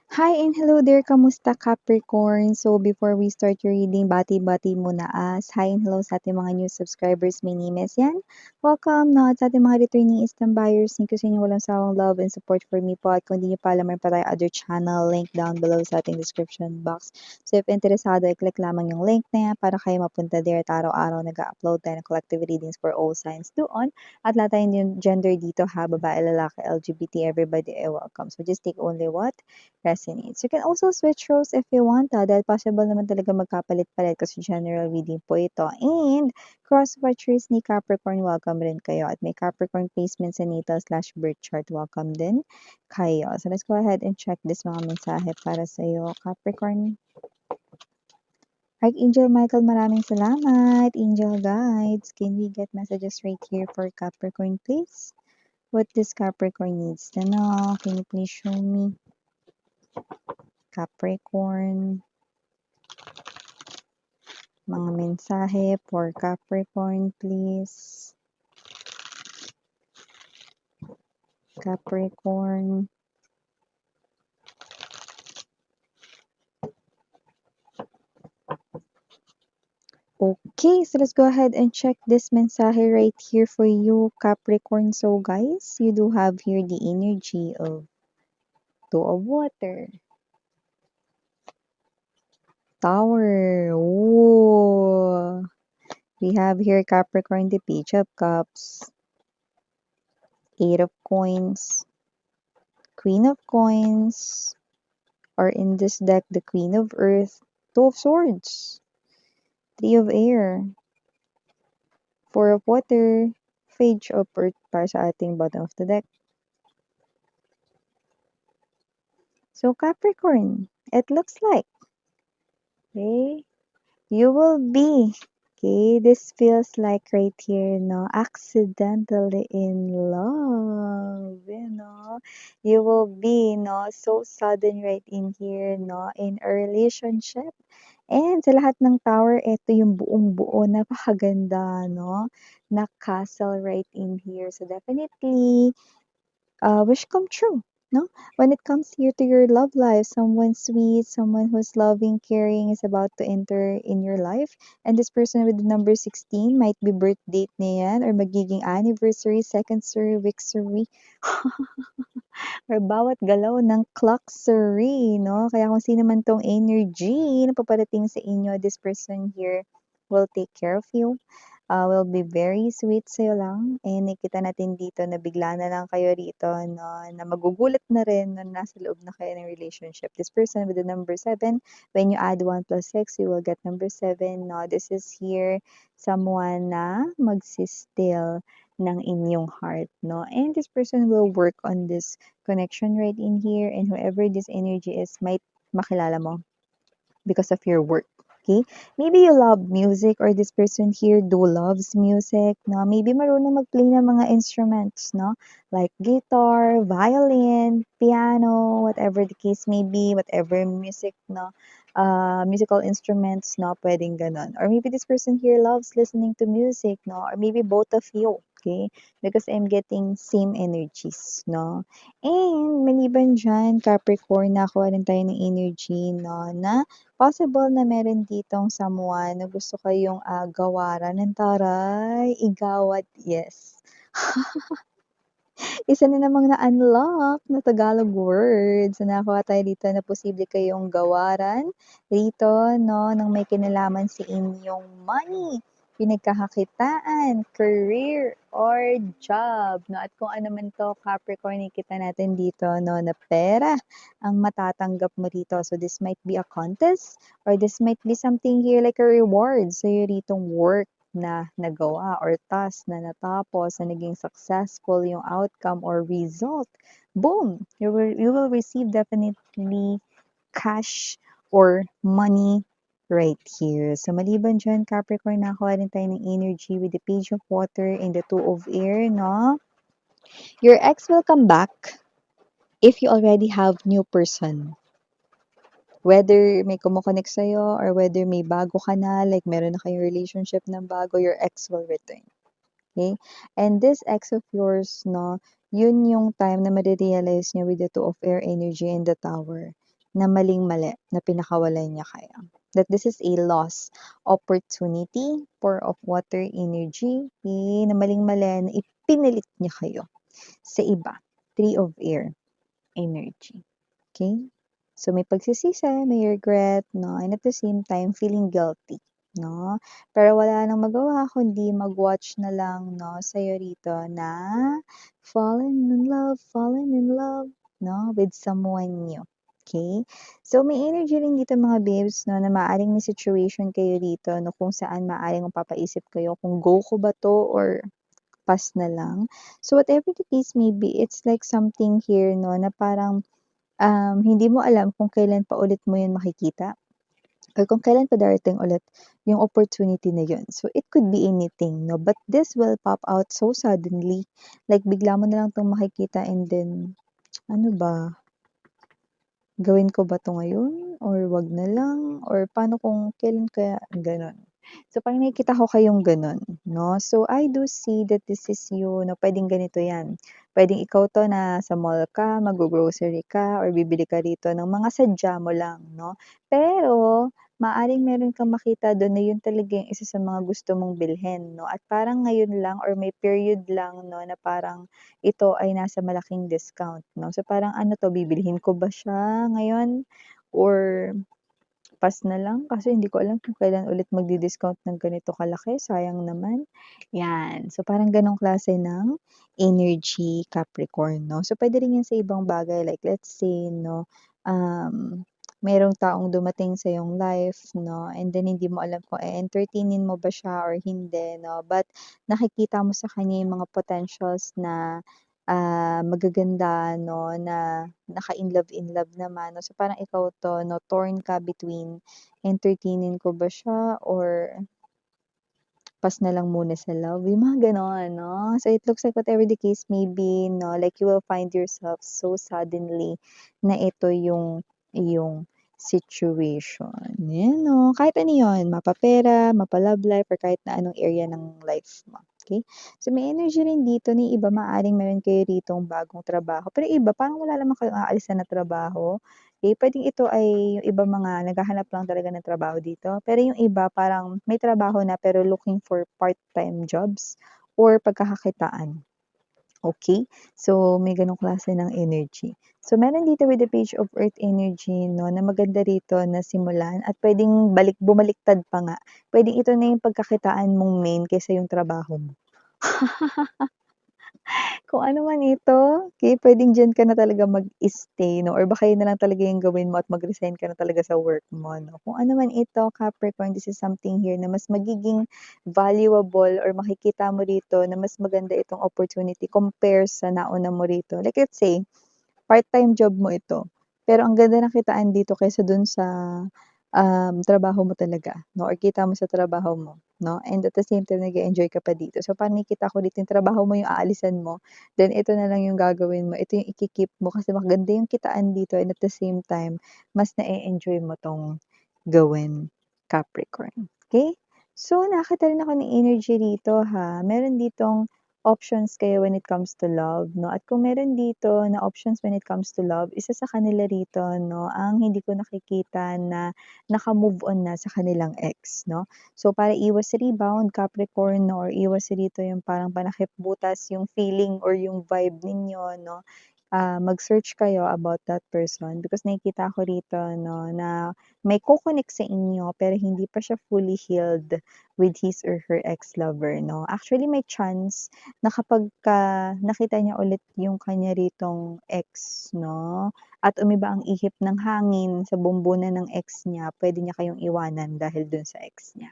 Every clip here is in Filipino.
Hi and hello there, kamusta Capricorn? So before we start your reading, bati-bati muna us. Hi and hello sa ating mga new subscribers, my name is Yan. Welcome na sa ating mga returning instant buyers. Thank you sa inyong walang sawang love and support for me po. At kung hindi nyo pa alam, may pa tayo other channel, link down below sa ating description box. So if interesado, i-click lamang yung link na yan para kayo mapunta there at araw-araw nag-upload tayo ng collective readings for all signs doon. At lahat tayo yung gender dito ha, babae, lalaki, LGBT, everybody ay welcome. So just take only what resonates. You can also switch roles if you want, dahil possible naman talaga magkapalit-palit kasi general reading po ito. And cross-watchers ni Capricorn, welcome rin kayo. At may Capricorn placement sa natal/birth chart, welcome din kayo. So let's go ahead and check this mga mensahe para sa iyo, Capricorn. Archangel Michael, maraming salamat. Angel guides, can we get messages right here for Capricorn, please? What this Capricorn needs to know? Can you please show me? Capricorn. Mga mensahe for Capricorn, please. Capricorn. Okay, so let's go ahead and check this mensahe right here for you, Capricorn. So guys, you do have here the energy of Two of Water. Tower. Oh. We have here Capricorn, the Page of Cups. Eight of Coins. Queen of Coins. Or in this deck, the Queen of Earth. Two of Swords. Three of Air. Four of Water. Page of Earth para sa ating bottom of the deck. So Capricorn, it looks like, okay, you will be, okay, this feels like right here, no, accidentally in love, you will be, no, so sudden right in here, no, in a relationship. And sa lahat ng tower, ito yung buong-buo, napakaganda, no, na castle right in here. So definitely, wish come true. No, when it comes here to your love life, someone sweet, someone who's loving, caring is about to enter in your life. And this person with the number 16 might be birth date na yan or magiging anniversary, secondary, weekary, or bawat galaw ng clockary, no? Kaya kung sino man tong energy na paparating sa inyo, this person here will take care of you, will be very sweet sa'yo lang. And nakita natin dito na bigla na lang kayo rito, no, na magugulat na rin na nasa loob na kayo ng relationship. This person with the number 7, when you add 1 plus 6, you will get number 7. No, this is here someone na magsistill ng inyong heart, no? And this person will work on this connection right in here, and whoever this energy is might makilala mo because of your work. Okay? Maybe you love music or this person here do loves music, no? Maybe marunong mag-play ng mga instruments, no? Like guitar, violin, piano, whatever the case may be, whatever music, no? Musical instruments, no? Pwedeng ganon. Or maybe this person here loves listening to music, no? Or maybe both of you, okay? Because I'm getting same energies, no? And maliban dyan, Capricorn, nakuha rin tayo ng energy, no? Na possible na meron ditong someone na gusto kayong, gawaran ng taray, igawad, yes. Isa na namang na-unlock na Tagalog words na nakuha tayo dito na posible kayong gawaran dito, no, ng may kinalaman sa inyong money, pinagkakakitaan, career, or job, no? At kung ano man 'to, Capricorn, nakikita natin dito, no, na pera ang matatanggap mo dito. So this might be a contest or this might be something here like a reward sa'yo ditong work na nagawa or task na natapos na naging successful yung outcome or result. Boom! You will receive definitely cash or money right here. So maliban dyan, Capricorn, nakuha rin tayo ng energy with the Page of Water and the Two of Air, no? Your ex will come back if you already have new person. Whether may kumokonek sa'yo or whether may bago ka na, like meron na kayong relationship ng bago, your ex will return. Okay? And this ex of yours, no, yun yung time na marirealize niya with the Two of Air energy in the Tower na maling-mali na pinakawalan niya kayo. That this is a lost opportunity, Four of Water energy, na maling-mali na ipinilit niya kayo sa iba. Three of Air energy. Okay? So, may pagsisisi, may regret, no? And at the same time, feeling guilty, no? Pero wala nang magawa kundi mag-watch na lang, no, sa'yo rito na fallen in love, no, with someone new. Okay? So, may energy rin dito mga babes, no, na maaaring may situation kayo dito, no, kung saan maaaring mapapaisip kayo kung go ko ba to or pass na lang. So, whatever the case may be, it's like something here, no, na parang hindi mo alam kung kailan pa ulit mo yun makikita or kung kailan pa darating ulit yung opportunity na yun. So, it could be anything, no? But this will pop out so suddenly. Like, bigla mo na lang itong makikita and then, ano ba? Gawin ko ba 'to ngayon or 'wag na lang or paano kung kailan kaya gano'n. So, parang nakikita ko kayong gano'n, 'no. So, I do see that this is you na puwedeng ganito 'yan. Puwedeng ikaw 'to na sa mall ka, maggo-grocery ka or bibili ka rito ng mga sadya mo lang, 'no. Pero maaaring meron kang makita do'n na 'yun talaga yung isa sa mga gusto mong bilhin, 'no, at parang ngayon lang or may period lang, 'no, na parang ito ay nasa malaking discount, 'no. So, parang ano 'to, bibilhin ko ba siya ngayon or pass na lang? Kasi hindi ko alam kung kailan ulit magdi-discount ng ganito kalaki, sayang naman. 'Yan. So, parang gano'ng klase ng energy, Capricorn, 'no. So, puwede rin 'yan sa ibang bagay like let's say 'no, merong taong dumating sa iyong life 'no, and then hindi mo alam kung e-entertainin mo ba siya or hindi 'no, but nakikita mo sa kanya yung mga potentials na magaganda 'no, na naka-in love naman 'no. So, parang ikaw 'to 'no, torn ka between entertainin ko ba siya or pass na lang muna sa love, yung mga gano'n 'no. So, it looks like whatever the case may be 'no, like you will find yourself so suddenly na ito yung iyong situation. 'Yan 'no, kahit ano 'yun, mapa-pera, mapa-love life, or kahit na anong area ng life mo, okey? So, may energy rin dito na yung iba maaaring meron kayo ritong bagong trabaho, pero iba parang wala naman kayong aalisan na trabaho. Puwedeng ito ay yung iba mga naghahanap lang talaga ng trabaho dito, pero yung iba parang may trabaho na pero looking for part-time jobs or pagkakakitaan, okey? So, may gano'ng klase ng energy. So, meron dito with the Page of Earth energy 'no, na maganda rito na simulan at puwedeng bumaliktad pa nga. Puwedeng ito na yung pagkakitaan mong main kaysa yung trabaho mo. Kung ano man ito, okey, puwedeng diyan ka na talaga mag-stay 'no, or baka yun na lang talaga yung gawin mo at mag-resign ka na talaga sa work mo 'no. Kung ano man ito, Capricorn, this is something here na mas magiging valuable or makikita mo rito na mas maganda itong opportunity compare sa nauna mo rito. Like let's say, part-time job mo ito, pero ang ganda ng kitaan dito kaysa dun sa, trabaho mo talaga 'no, or kita mo sa trabaho mo 'no, and at the same time nag-e-enjoy ka pa dito. So, parang nakikita ko dito yung trabaho mo yung aalisan mo, then ito na lang yung gagawin mo, ito yung iki-keep mo kasi maganda yung kitaan dito and at the same time mas na-e-enjoy mo 'tong gawin, Capricorn, okey? So, nakakita rin ako ng energy rito ha, meron ditong options kayo when it comes to love 'no, at kung meron dito na options when it comes to love, isa sa kanila rito 'no, ang hindi ko nakikita na naka-move on na sa kanilang ex 'no. So, para iwas rebound, Capricorn 'no, or iwas rito yung parang panakip-butas yung feeling or yung vibe ninyo 'no, mag-search kayo about that person because nakikita ko rito 'no, na may ko-connect sa inyo pero hindi pa siya fully healed with his or her ex-lover 'no. Actually, may chance na kapagka nakita niya ulit yung kanya ritong ex 'no, at umiba ang ihip ng hangin sa bumbunan ng ex niya, puwede niya kayong iwanan dahil dun sa ex niya.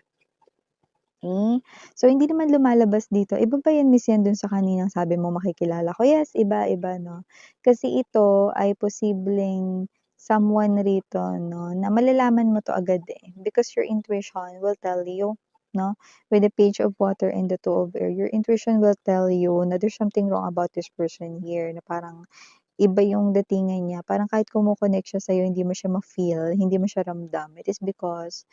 So hindi naman lumalabas dito, iba pa yan miss yan dun sa kaninang sabi mo makikilala ko, yes iba-iba 'no. Kasi ito ay posibleng someone rito 'no, na malalaman mo 'to agad, because your intuition will tell you 'no, with the Page of Water and the Two of Air, your intuition will tell you na there's something wrong about this person here na parang iba yung datingan niya, parang kahit kumo-connect siya sa'yo hindi mo siya ma-feel, hindi mo siya ramdam. It is because,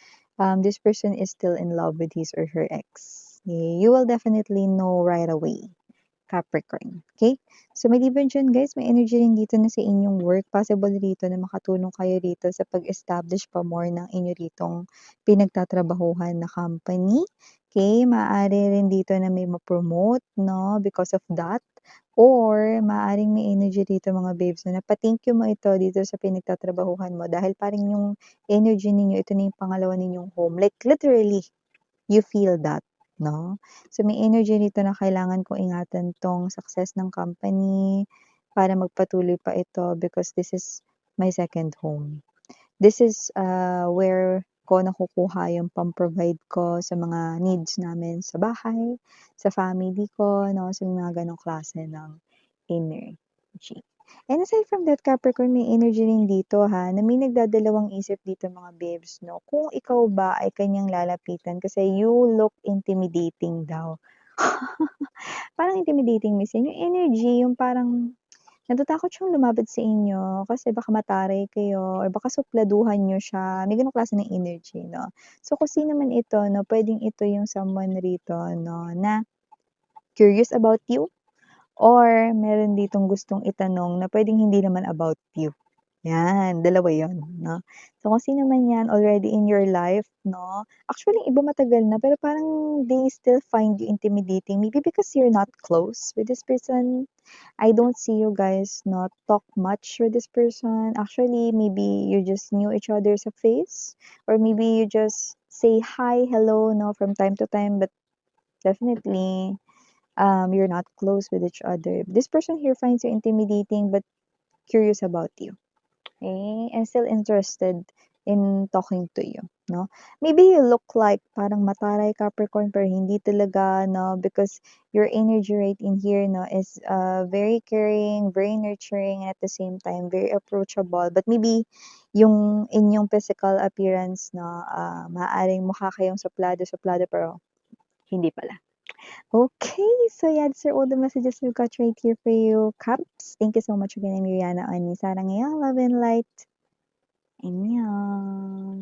this person is still in love with his or her ex. You will definitely know right away Capricorn, okay? So maliban diyan guys, may energy rin dito na sa inyong work. Possible rito na makatulong kayo rito sa pag-establish pa more ng inyo ritong pinagtatrabahuhan na company. Okay? Maaari rin dito na may ma-promote, no? Because of that. Or maaaring may energy dito mga babes na napa-thank you mo ito dito sa pinagtatrabahuhan mo dahil parang yung energy ninyo, ito na yung pangalawa ninyong home. Like literally, you feel that, no? So, may energy dito na kailangan kong ingatan 'tong success ng company para magpatuloy pa ito because this is my second home. This is, where ko nakukuha yung pam-provide ko sa mga needs namin sa bahay, sa family ko, 'no, sa mga gano'ng klase ng energy. And aside from that, Capricorn, may energy rin dito ha, na may nagdadalawang isip dito mga babes, 'no, kung ikaw ba ay kanyang lalapitan kasi you look intimidating daw. Parang intimidating minsan yung energy, yung parang natatakot siyang lumapit sa inyo kasi baka mataray kayo or baka supladuhan niyo siya, may gano'ng klase ng energy 'no. So, kung sino man ito 'no, puwedeng ito yung someone rito 'no, na curious about you or meron ditong gustong itanong na puwedeng hindi naman about you. 'Yan, dalawa 'yon 'no. So, kung sino man 'yan already in your life 'no, actually iba matagal na pero parang they still find you intimidating maybe because you're not close with this person. I don't see you guys not talk much with this person. Actually, maybe you just knew each other's face or maybe you just say hi, hello, no, from time to time, but definitely you're not close with each other. This person here finds you intimidating but curious about you. Okay? And still interested in talking to you, no? Maybe you look like parang mataray Capricorn pero hindi talaga, no? Because your energy right in here, no, is very caring, very nurturing, and at the same time, very approachable. But maybe yung inyong physical appearance, no, maaaring mukha kayong suplado-suplado pero hindi pala. Okay, so yeah, these are all the messages we've got right here for you, Caps. Thank you so much again, I'm Miriana on Sarang Love and Light. 안녕.